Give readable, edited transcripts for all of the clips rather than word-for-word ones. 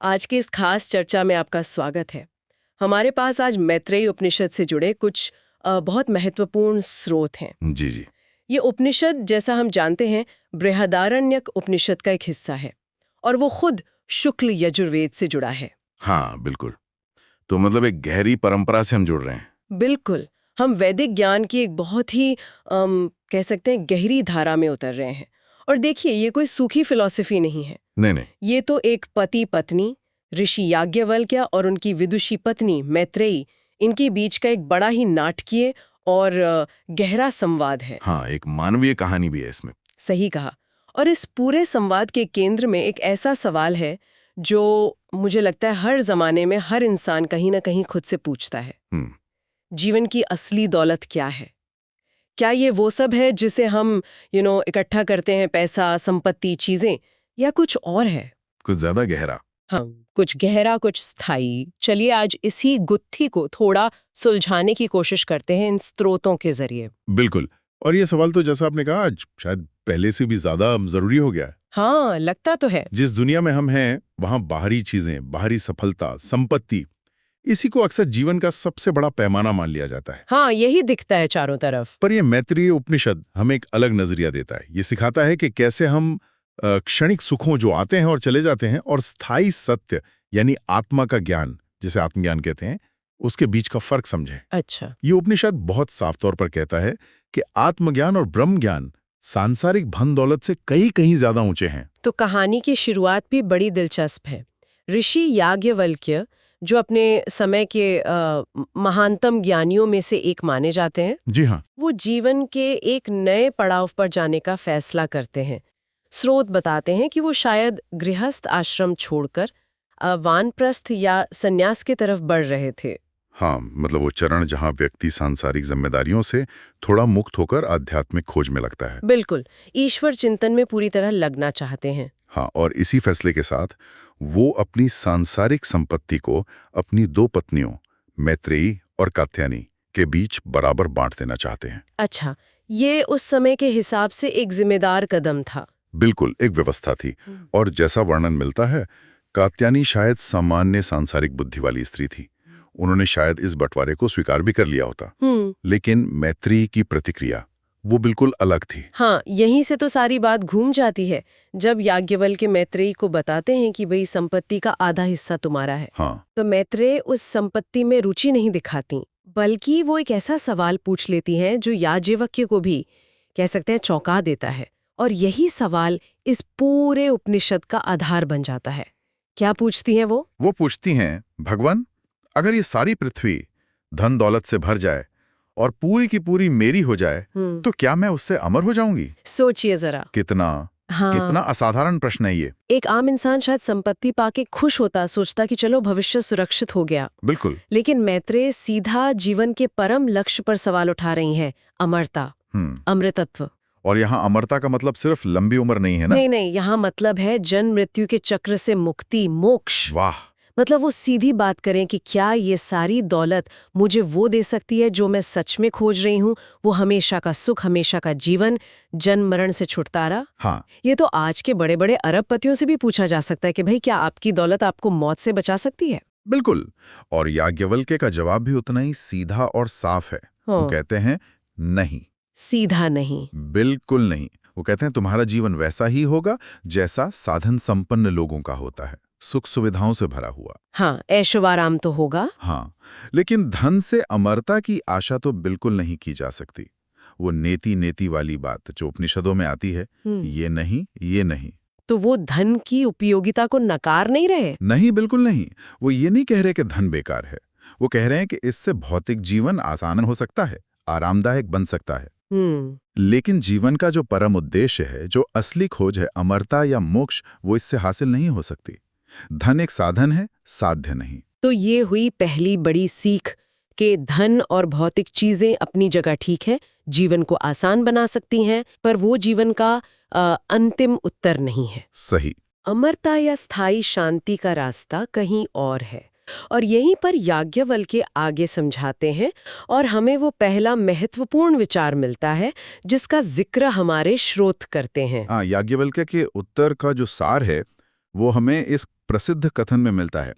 आज की इस खास चर्चा में आपका स्वागत है। हमारे पास आज मैत्रेयी उपनिषद से जुड़े कुछ बहुत महत्वपूर्ण स्रोत हैं। जी जी। ये उपनिषद, जैसा हम जानते हैं, बृहदारण्यक उपनिषद का एक हिस्सा है और वो खुद शुक्ल यजुर्वेद से जुड़ा है। हाँ बिल्कुल। तो मतलब एक गहरी परंपरा से हम जुड़ रहे हैं। बिल्कुल, हम वैदिक ज्ञान की एक बहुत ही कह सकते हैं गहरी धारा में उतर रहे हैं। और देखिए, ये कोई सूखी फिलॉसफी नहीं है। नहीं नहीं। ये तो एक पति पत्नी, ऋषि याज्ञवल्क्य और उनकी विदुषी पत्नी मैत्रेयी, इनके बीच का एक बड़ा ही नाटकीय और गहरा संवाद है। हाँ, एक मानवीय कहानी भी है इसमें। सही कहा। और इस पूरे संवाद के केंद्र में एक ऐसा सवाल है जो मुझे लगता है हर जमाने में हर इंसान कहीं ना कहीं खुद से पूछता है। जीवन की असली दौलत क्या है? क्या ये वो सब है जिसे हम इकट्ठा करते हैं, पैसा, संपत्ति, चीजें, या कुछ और है? कुछ ज्यादा गहरा। हाँ, कुछ गहरा, कुछ स्थायी। चलिए आज इसी गुत्थी को थोड़ा सुलझाने की कोशिश करते हैं इन स्रोतों के जरिए। बिल्कुल। और ये सवाल तो जैसा आपने कहा आज शायद पहले से भी ज्यादा जरूरी हो गया है। हाँ, लगता तो है। जिस दुनिया में हम हैं वहां बाहरी चीजें, बाहरी सफलता, संपत्ति, इसी को अक्सर जीवन का सबसे बड़ा पैमाना मान लिया जाता है। हाँ, यही दिखता है चारों तरफ। पर ये मैत्रेयी उपनिषद हमें एक अलग नजरिया देता है। ये सिखाता है कि कैसे हम क्षणिक सुखों जो आते हैं और चले जाते हैं और स्थायी सत्य यानी आत्मा का ज्ञान, जिसे आत्मज्ञान कहते हैं, उसके बीच का फर्क समझें। अच्छा। ये उपनिषद बहुत साफ तौर पर कहता है कि आत्मज्ञान और ब्रह्म ज्ञान सांसारिक धन दौलत से कहीं कहीं ज्यादा ऊंचे हैं। तो कहानी की शुरुआत भी बड़ी दिलचस्प है। ऋषि याज्ञवल्क्य, जो अपने समय के महानतम ज्ञानियों में से एक माने जाते हैं, जी हाँ, वो जीवन के एक नए पड़ाव पर जाने का फैसला करते हैं। स्रोत बताते हैं कि वो शायद गृहस्थ आश्रम छोड़कर वानप्रस्थ या सन्यास की तरफ बढ़ रहे थे। हाँ, मतलब वो चरण जहाँ व्यक्ति सांसारिक जिम्मेदारियों से थोड़ा मुक्त होकर आध्यात्मिक खोज में लगता है। बिल्कुल, ईश्वर चिंतन में पूरी तरह लगना चाहते हैं। हाँ, और इसी फैसले के साथ वो अपनी सांसारिक संपत्ति को अपनी दो पत्नियों मैत्रेयी और कात्यायनी के बीच बराबर बांट देना चाहते हैं। अच्छा, ये उस समय के हिसाब से एक जिम्मेदार कदम था। बिल्कुल, एक व्यवस्था थी। और जैसा वर्णन मिलता है, कात्यायनी शायद सामान्य सांसारिक बुद्धि वाली स्त्री थी। उन्होंने शायद इस बंटवारे को स्वीकार भी कर लिया होता। लेकिन मैत्रेयी की प्रतिक्रिया वो बिल्कुल अलग थी। हाँ, यहीं से तो सारी बात घूम जाती है। जब याज्ञवल्क्य मैत्रेयी को बताते हैं कि भाई संपत्ति का आधा हिस्सा तुम्हारा है, हाँ, तो मैत्रेयी उस संपत्ति में रुचि नहीं दिखाती, बल्कि वो एक ऐसा सवाल पूछ लेती हैं जो याज्ञवल्क्य को भी कह सकते हैं चौंका देता है। और यही सवाल इस पूरे उपनिषद का आधार बन जाता है। क्या पूछती हैं वो? वो पूछती हैं, भगवान, अगर ये सारी पृथ्वी धन दौलत से भर जाए और पूरी की पूरी मेरी हो जाए, तो क्या मैं उससे अमर हो जाऊंगी? सोचिए जरा। कितना असाधारण प्रश्न है ये। एक आम इंसान शायद संपत्ति पाके खुश होता, सोचता कि चलो भविष्य सुरक्षित हो गया। बिल्कुल। लेकिन मैत्रेयी सीधा जीवन के परम लक्ष्य पर सवाल उठा रही हैं, अमरता, अमृतत्व। और यहाँ अमरता का मतलब सिर्फ लंबी उम्र नहीं है ना? नहीं, यहाँ मतलब है जन्म मृत्यु के चक्र से मुक्ति, मोक्ष। वाह। मतलब वो सीधी बात करें कि क्या ये सारी दौलत मुझे वो दे सकती है जो मैं सच में खोज रही हूँ, वो हमेशा का सुख, हमेशा का जीवन, जन्म मरण से छुटकारा। हाँ, ये तो आज के बड़े बड़े अरबपतियों से भी पूछा जा सकता है कि भाई क्या आपकी दौलत आपको मौत से बचा सकती है? बिल्कुल। और याज्ञवल्क्य का जवाब भी उतना ही सीधा और साफ है। वो कहते हैं नहीं। सीधा नहीं? बिल्कुल नहीं। वो कहते हैं तुम्हारा जीवन वैसा ही होगा जैसा साधन संपन्न लोगों का होता है, सुख सुविधाओं से भरा हुआ। हाँ, ऐशोआराम तो होगा। हाँ, लेकिन धन से अमरता की आशा तो बिल्कुल नहीं की जा सकती। वो नेति नेति वाली बात जो उपनिषदों में आती है, ये नहीं, ये नहीं। तो वो धन की उपयोगिता को नकार नहीं रहे? नहीं, बिल्कुल नहीं। वो ये नहीं कह रहे कि धन बेकार है। वो कह रहे हैं कि इससे भौतिक जीवन आसान हो सकता है, आरामदायक बन सकता है। लेकिन जीवन का जो परम उद्देश्य है, जो असली खोज है, अमरता या मोक्ष, वो इससे हासिल नहीं हो सकती। धन एक साधन है, साध्य नहीं। तो ये हुई पहली बड़ी सीख कि धन और भौतिक चीजें अपनी जगह ठीक है, जीवन को आसान बना सकती हैं, पर वो जीवन का अंतिम उत्तर नहीं है। सही। अमरता या स्थायी शांति का रास्ता कहीं और है। और यहीं पर याज्ञवल्क्य आगे समझाते हैं और हमें वो पहला महत्वपूर्ण विचार मिलता है जिसका जिक्र हमारे श्रोत करते हैं। याज्ञवल्क्य के उत्तर का जो सार है वो हमें इस प्रसिद्ध कथन में मिलता है,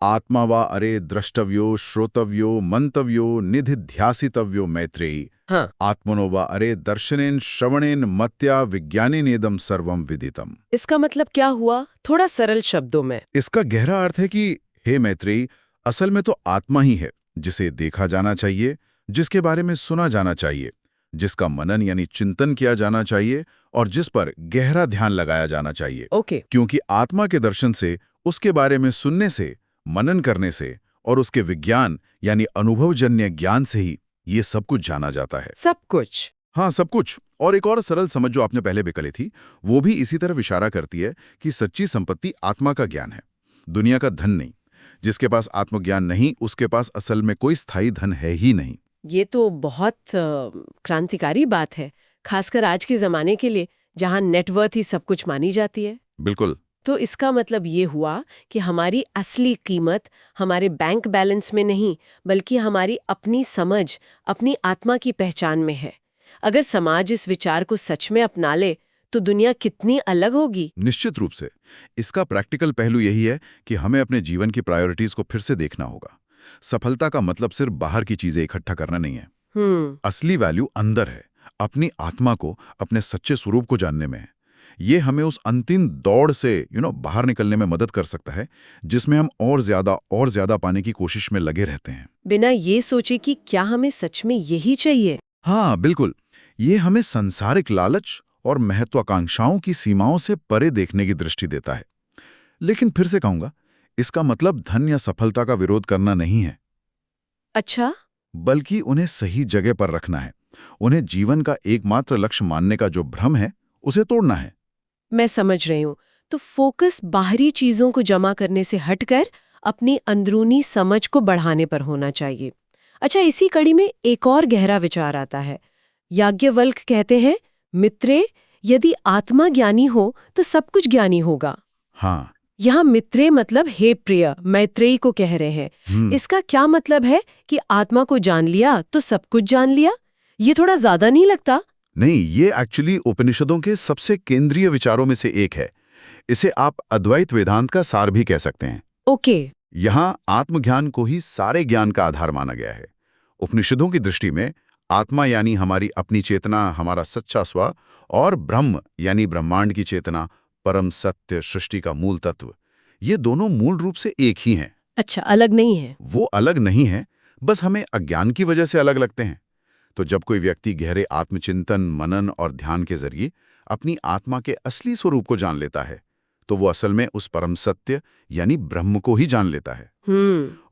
आत्मा वा अरे द्रष्टव्यो श्रोतव्यो मंतव्यो निधिध्यासितव्यो मैत्रेयी। हाँ। आत्मनो वा अरे दर्शनेन श्रवणेन मत्या विज्ञानेनेदम सर्वम विदितम। इसका मतलब क्या हुआ, थोड़ा सरल शब्दों में? इसका गहरा अर्थ है कि हे मैत्रेयी, असल में तो आत्मा ही है जिसे देखा जाना चाहिए, जिसके बारे में सुना जाना चाहिए, जिसका मनन यानी चिंतन किया जाना चाहिए और जिस पर गहरा ध्यान लगाया जाना चाहिए। ओके। क्योंकि आत्मा के दर्शन से, उसके बारे में सुनने से, मनन करने से और उसके विज्ञान यानी अनुभवजन्य ज्ञान से ही ये सब कुछ जाना जाता है। सब कुछ? हाँ, सब कुछ। और एक और सरल समझ जो आपने पहले भी करी थी, वो भी इसी तरफ इशारा करती है कि सच्ची संपत्ति आत्मा का ज्ञान है, दुनिया का धन नहीं। जिसके पास आत्मज्ञान नहीं, उसके पास असल में कोई स्थायी धन है ही नहीं। ये तो बहुत क्रांतिकारी बात है, खासकर आज के जमाने के लिए, जहां नेटवर्थ ही सब कुछ मानी जाती है। बिल्कुल। तो इसका मतलब ये हुआ कि हमारी असली कीमत हमारे बैंक बैलेंस में नहीं, बल्कि हमारी अपनी समझ, अपनी आत्मा की पहचान में है। अगर समाज इस विचार को सच में अपना ले तो दुनिया कितनी अलग होगी। निश्चित रूप से। इसका प्रैक्टिकल पहलू यही है कि हमें अपने जीवन की प्रायोरिटीज को फिर से देखना होगा। सफलता का मतलब सिर्फ बाहर की चीजें इकट्ठा करना नहीं है। असली वैल्यू अंदर है, अपनी आत्मा को, अपने सच्चे स्वरूप को जानने में है। ये हमें उस अंतिम दौड़ से बाहर निकलने में मदद कर सकता है जिसमें हम और ज्यादा पाने की कोशिश में लगे रहते हैं, बिना ये सोचे कि क्या हमें सच में यही चाहिए। हाँ बिल्कुल। ये हमें सांसारिक लालच और महत्वाकांक्षाओं की सीमाओं से परे देखने की दृष्टि देता है। लेकिन फिर से कहूंगा, इसका मतलब धन या सफलता का विरोध करना नहीं है। अच्छा? बल्कि उन्हें सही जगह पर रखना है। उन्हें जीवन का एकमात्र लक्ष्य मानने का जो भ्रम है, उसे तोड़ना है। मैं समझ रही हूँ। तो फोकस बाहरी चीजों को जमा करने से हटकर अपनी अंदरूनी समझ को बढ़ाने पर होना चाहिए। अच्छा, इसी कड़ी में एक और गहरा विचार आता है। याज्ञवल्क्य कहते हैं, मित्रे, यदि आत्मा ज्ञानी हो तो सब कुछ ज्ञानी होगा। हाँ। यहाँ मित्रे मतलब हे प्रिय, मैत्रेयी को कह रहे हैं। इसका क्या मतलब है कि आत्मा को जान लिया तो सब कुछ जान लिया? ये थोड़ा ज्यादा नहीं लगता? नहीं, ये एक्चुअली उपनिषदों के सबसे केंद्रीय विचारों में से एक है। इसे आप अद्वैत वेदांत का सार भी कह सकते हैं। ओके। यहाँ आत्मज्ञान को ही सारे ज्ञान का आधार माना गया है। उपनिषदों की दृष्टि में आत्मा यानी हमारी अपनी चेतना, हमारा सच्चा स्व, और ब्रह्म यानी ब्रह्मांड की चेतना, परम सत्य, सृष्टि का मूल तत्व, ये दोनों मूल रूप से एक ही हैं। अच्छा, अलग नहीं है? वो अलग नहीं है, बस हमें अज्ञान की वजह से अलग लगते हैं। तो जब कोई व्यक्ति गहरे आत्मचिंतन, मनन और ध्यान के जरिए अपनी आत्मा के असली स्वरूप को जान लेता है, तो वो असल में उस परम सत्य यानी ब्रह्म को ही जान लेता है।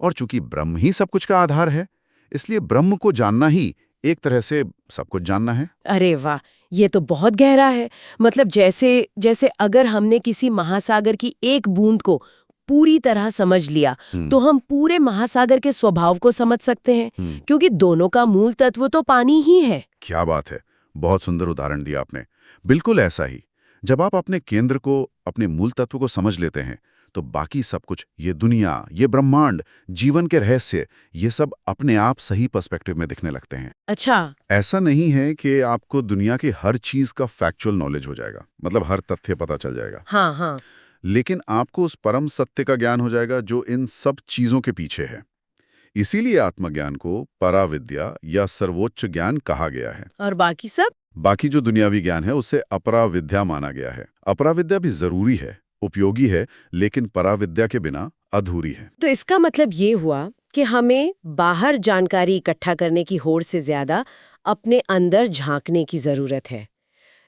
और चूंकि ब्रह्म ही सब कुछ का आधार है, इसलिए ब्रह्म को जानना ही एक तरह से सब कुछ जानना है। अरे वाह, ये तो बहुत गहरा है। मतलब जैसे अगर हमने किसी महासागर की एक बूंद को पूरी तरह समझ लिया तो हम पूरे महासागर के स्वभाव को समझ सकते हैं, क्योंकि दोनों का मूल तत्व तो पानी ही है। क्या बात है, बहुत सुंदर उदाहरण दिया आपने। बिल्कुल ऐसा ही। जब आप अपने केंद्र को, अपने मूल तत्व को समझ लेते हैं, तो बाकी सब कुछ, ये दुनिया, ये ब्रह्मांड, जीवन के रहस्य, ये सब अपने आप सही पर्सपेक्टिव में दिखने लगते हैं। अच्छा। ऐसा नहीं है कि आपको दुनिया की हर चीज का फैक्चुअल नॉलेज हो जाएगा, मतलब हर तथ्य पता चल जाएगा। हाँ हाँ। लेकिन आपको उस परम सत्य का ज्ञान हो जाएगा जो इन सब चीजों के पीछे है। इसीलिए आत्मज्ञान को पराविद्या या सर्वोच्च ज्ञान कहा गया है। और बाकी सब? बाकी जो दुनियावी ज्ञान है उसे अपराविद्या माना गया है। अपराविद्या भी जरूरी है, उपयोगी है, लेकिन पराविद्या के बिना अधूरी है। तो इसका मतलब ये हुआ कि हमें बाहर जानकारी इकट्ठा करने की होड़ से ज्यादा अपने अंदर झांकने की जरूरत है।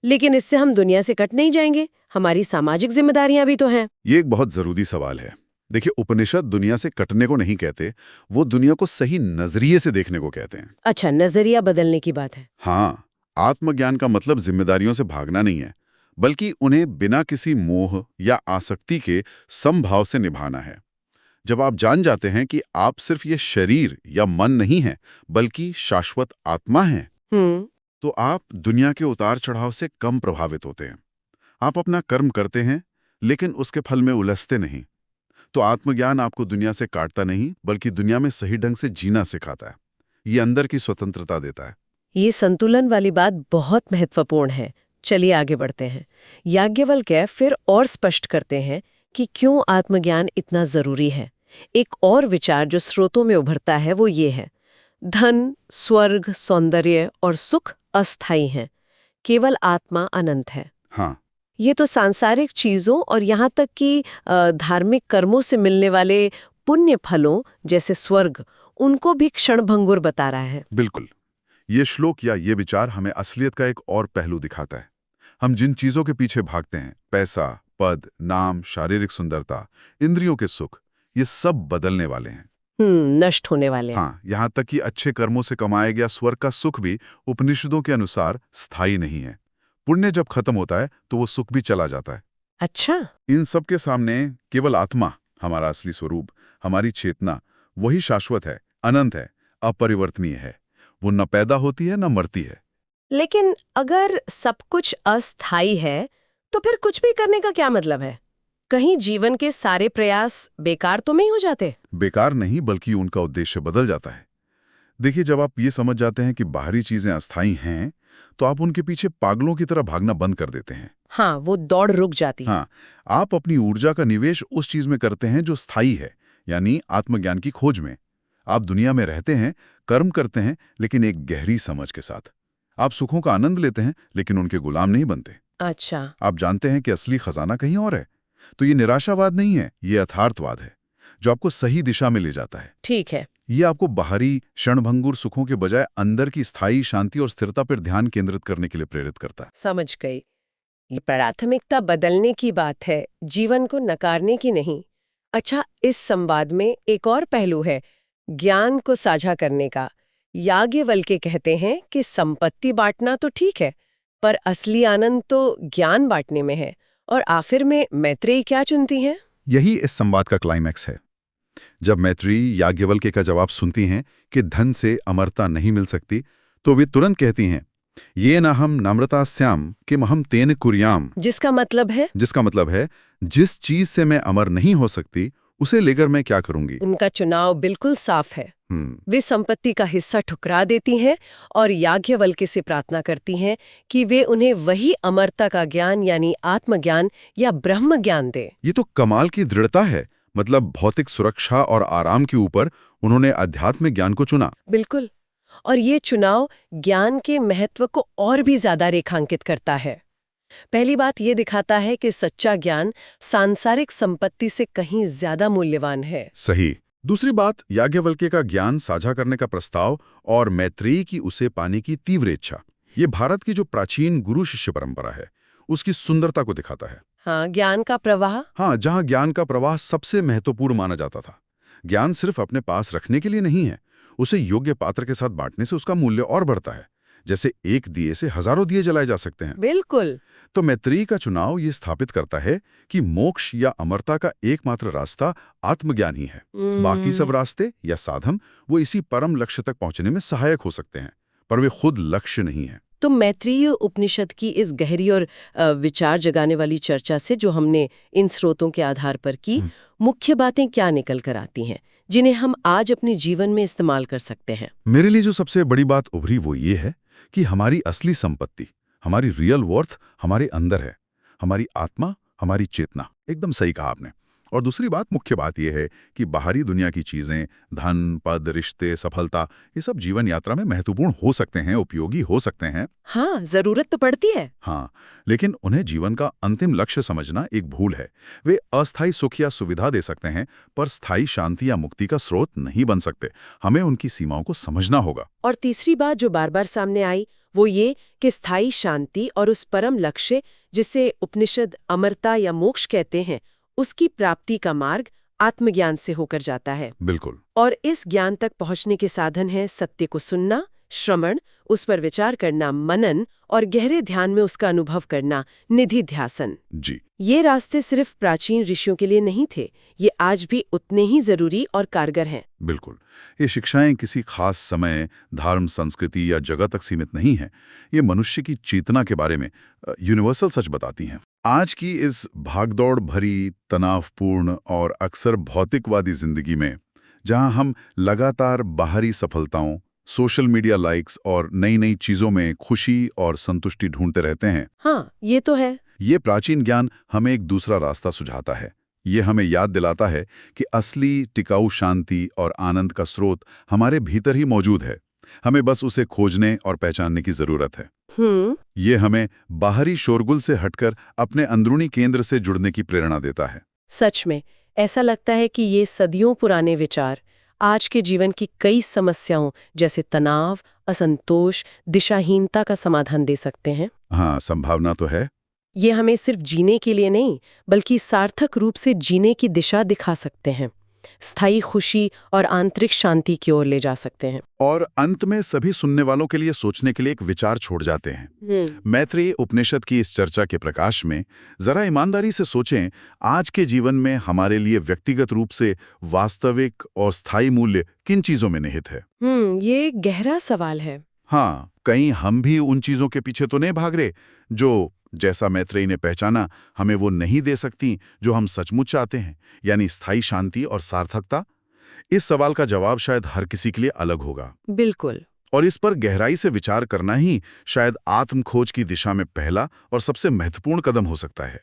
लेकिन इससे हम दुनिया से कट नहीं जाएंगे, हमारी सामाजिक जिम्मेदारियां भी तो हैं। ये एक बहुत जरूरी सवाल है। देखिए, उपनिषद दुनिया से कटने को नहीं कहते, वो दुनिया को सही नजरिए से देखने को कहते हैं। अच्छा, नजरिया बदलने की बात है। हाँ, आत्मज्ञान का मतलब जिम्मेदारियों से भागना नहीं है, बल्कि उन्हें बिना किसी मोह या आसक्ति के समभाव से निभाना है। जब आप जान जाते हैं कि आप सिर्फ ये शरीर या मन नहीं हैं, बल्कि शाश्वत आत्मा हैं, तो आप दुनिया के उतार चढ़ाव से कम प्रभावित होते हैं। आप अपना कर्म करते हैं, लेकिन उसके फल में उलझते नहीं। तो आत्मज्ञान आपको दुनिया से काटता नहीं, बल्कि दुनिया में सही ढंग से जीना सिखाता है। ये अंदर की स्वतंत्रता देता है। ये संतुलन वाली बात बहुत महत्वपूर्ण है। चलिए आगे बढ़ते हैं। याज्ञवल्क्य फिर और स्पष्ट करते हैं कि क्यों आत्मज्ञान इतना जरूरी है। एक और विचार जो स्रोतों में उभरता है वो ये है, धन, स्वर्ग, सौंदर्य और सुख अस्थायी हैं, केवल आत्मा अनंत है। हाँ, ये तो सांसारिक चीजों और यहाँ तक कि धार्मिक कर्मों से मिलने वाले पुण्य फलों जैसे स्वर्ग, उनको भी क्षणभंगुर बता रहा है। बिल्कुल। ये श्लोक या ये विचार हमें असलियत का एक और पहलू दिखाता है। हम जिन चीजों के पीछे भागते हैं, पैसा, पद, नाम, शारीरिक सुंदरता, इंद्रियों के सुख, ये सब बदलने वाले हैं। नष्ट होने वाले हैं। हाँ, यहाँ तक कि अच्छे कर्मों से कमाया गया स्वर्ग का सुख भी उपनिषदों के अनुसार स्थायी नहीं है। पुण्य जब खत्म होता है तो वो सुख भी चला जाता है। अच्छा। इन सब के सामने केवल आत्मा, हमारा असली स्वरूप, हमारी चेतना, वही शाश्वत है, अनंत है, अपरिवर्तनीय है। वो न पैदा होती है न मरती है। लेकिन अगर सब कुछ अस्थायी है तो फिर कुछ भी करने का क्या मतलब है? कहीं जीवन के सारे प्रयास बेकार तो नहीं हो जाते? बेकार नहीं, बल्कि उनका उद्देश्य बदल जाता है। देखिए, जब आप ये समझ जाते हैं कि बाहरी चीजें अस्थायी हैं, तो आप उनके पीछे पागलों की तरह भागना बंद कर देते हैं। हाँ, वो दौड़ रुक जाती है। हाँ, आप अपनी ऊर्जा का निवेश उस चीज में करते हैं जो स्थायी है, यानी आत्मज्ञान की खोज में। आप दुनिया में रहते हैं, कर्म करते हैं, लेकिन एक गहरी समझ के साथ। आप सुखों का आनंद लेते हैं, लेकिन उनके गुलाम नहीं बनते। अच्छा। आप जानते हैं कि असली खजाना कहीं और है। तो ये निराशावाद नहीं है, ये यथार्थवाद है, जो आपको सही दिशा में ले जाता है। ठीक है। ये आपको बाहरी क्षणभंगुर सुखों के बजाय अंदर की स्थायी शांति और स्थिरता पर ध्यान केंद्रित करने के लिए प्रेरित करता है। समझ गई। ये प्राथमिकता बदलने की बात है, जीवन को नकारने की नहीं। अच्छा, इस संवाद में एक और पहलू है, ज्ञान को साझा करने का। याज्ञवल्क्य कहते हैं कि संपत्ति बांटना तो ठीक है, पर असली आनंद तो ज्ञान बांटने में है। और आखिर में मैत्रेयी क्या चुनती हैं? यही इस संवाद का क्लाइमैक्स है। जब मैत्रेयी याज्ञवल्क्य का जवाब सुनती हैं कि धन से अमरता नहीं मिल सकती, तो वे तुरंत कहती हैं, ये न हम नम्रतास्याम किम हम तेन कुर्याम। जिसका मतलब है जिस चीज से मैं अमर नहीं हो सकती, उसे लेकर मैं क्या करूंगी। उनका चुनाव बिल्कुल साफ है। वे संपत्ति का हिस्सा ठुकरा देती हैं और याज्ञवल्क्य से प्रार्थना करती हैं कि वे उन्हें वही अमरता का ज्ञान यानी आत्मज्ञान या ब्रह्म ज्ञान दे। ये तो कमाल की दृढ़ता है। मतलब भौतिक सुरक्षा और आराम के ऊपर उन्होंने आध्यात्मिक ज्ञान को चुना। बिल्कुल। और ये चुनाव ज्ञान के महत्व को और भी ज्यादा रेखांकित करता है। पहली बात ये दिखाता है कि सच्चा ज्ञान सांसारिक संपत्ति से कहीं ज्यादा मूल्यवान है। सही। दूसरी बात, याज्ञवल्क्य का ज्ञान साझा करने का प्रस्ताव और मैत्रेयी की उसे पाने की तीव्र इच्छा, ये भारत की जो प्राचीन गुरु शिष्य परंपरा है, उसकी सुंदरता को दिखाता है। हाँ, ज्ञान का प्रवाह। हाँ, जहाँ ज्ञान का प्रवाह सबसे महत्वपूर्ण माना जाता था। ज्ञान सिर्फ अपने पास रखने के लिए नहीं है, उसे योग्य पात्र के साथ बांटने से उसका मूल्य और बढ़ता है। जैसे एक दिए से हजारों दिए जलाए जा सकते हैं। बिल्कुल। तो मैत्रेयी का चुनाव ये स्थापित करता है कि मोक्ष या अमरता का एकमात्र रास्ता आत्मज्ञान ही है। बाकी सब रास्ते या साधन वो इसी परम लक्ष्य तक पहुंचने में सहायक हो सकते हैं, पर वे खुद लक्ष्य नहीं है। तो मैत्रेयी उपनिषद की इस गहरी और विचार जगाने वाली चर्चा से जो हमने इन स्रोतों के आधार पर की, मुख्य बातें क्या निकल कर आती हैं जिन्हें हम आज अपने जीवन में इस्तेमाल कर सकते हैं? मेरे लिए जो सबसे बड़ी बात उभरी वो ये है कि हमारी असली संपत्ति, हमारी रियल वर्थ हमारे अंदर है। हमारी आत्मा, हमारी चेतना। एकदम सही कहा आपने। और दूसरी बात, मुख्य बात यह है कि बाहरी दुनिया की चीजें, धन, पद, रिश्ते, सफलता, ये सब जीवन यात्रा में महत्वपूर्ण हो सकते हैं, उपयोगी हो सकते हैं। हाँ, जरूरत तो पड़ती है। हाँ, लेकिन उन्हें जीवन का अंतिम लक्ष्य समझना एक भूल है। वे अस्थायी सुख या सुविधा दे सकते हैं, पर स्थायी शांति या मुक्ति का स्रोत नहीं बन सकते। हमें उनकी सीमाओं को समझना होगा। और तीसरी बात जो बार बार सामने आई वो ये कि स्थायी शांति और उस परम लक्ष्य जिसे उपनिषद अमरता या मोक्ष कहते हैं, उसकी प्राप्ति का मार्ग आत्मज्ञान से होकर जाता है। बिल्कुल। और इस ज्ञान तक पहुंचने के साधन है सत्य को सुनना, श्रवण, उस पर विचार करना, मनन और गहरे ध्यान में उसका अनुभव करना, निधिध्यासन। जी। ये रास्ते सिर्फ प्राचीन ऋषियों के लिए नहीं थे, ये आज भी उतने ही जरूरी और कारगर हैं। बिल्कुल। ये शिक्षाएं किसी खास समय, धर्म, संस्कृति या जगह तक सीमित नहीं हैं। ये मनुष्य की चेतना के बारे में यूनिवर्सल सच बताती हैं। आज की इस भागदौड़ भरी, तनावपूर्ण और अक्सर भौतिकवादी जिंदगी में, जहां हम लगातार बाहरी सफलताओं, सोशल मीडिया लाइक्स और नई नई चीजों में खुशी और संतुष्टि ढूंढते रहते हैं। हाँ, ये तो है। ये प्राचीन ज्ञान हमें एक दूसरा रास्ता सुझाता है। ये हमें याद दिलाता है कि असली टिकाऊ शांति और आनंद का स्रोत हमारे भीतर ही मौजूद है। हमें बस उसे खोजने और पहचानने की जरूरत है। ये हमें बाहरी शोरगुल से हटकर अपने अंदरूनी केंद्र से जुड़ने की प्रेरणा देता है। सच में ऐसा लगता है कि ये सदियों पुराने विचार आज के जीवन की कई समस्याओं जैसे तनाव, असंतोष, दिशाहीनता का समाधान दे सकते हैं। हाँ, संभावना तो है। ये हमें सिर्फ जीने के लिए नहीं, बल्कि सार्थक रूप से जीने की दिशा दिखा सकते हैं, स्थायी खुशी और आंतरिक शांति की ओर ले जा सकते हैं। और अंत में सभी सुनने वालों के लिए सोचने के लिए एक विचार छोड़ जाते हैं। मैत्रेय उपनिषद की इस चर्चा के प्रकाश में जरा ईमानदारी से सोचें, आज के जीवन में हमारे लिए व्यक्तिगत रूप से वास्तविक और स्थायी मूल्य किन चीजों में निहित है? ये गहरा सवाल है। हाँ, कहीं हम भी उन चीजों के पीछे तो नहीं भाग रहे जो, जैसा मैत्रेय ने पहचाना, हमें वो नहीं दे सकती जो हम सचमुच चाहते हैं, यानी स्थायी शांति और सार्थकता? इस सवाल का जवाब शायद हर किसी के लिए अलग होगा। बिल्कुल। और इस पर गहराई से विचार करना ही शायद आत्म खोज की दिशा में पहला और सबसे महत्वपूर्ण कदम हो सकता है।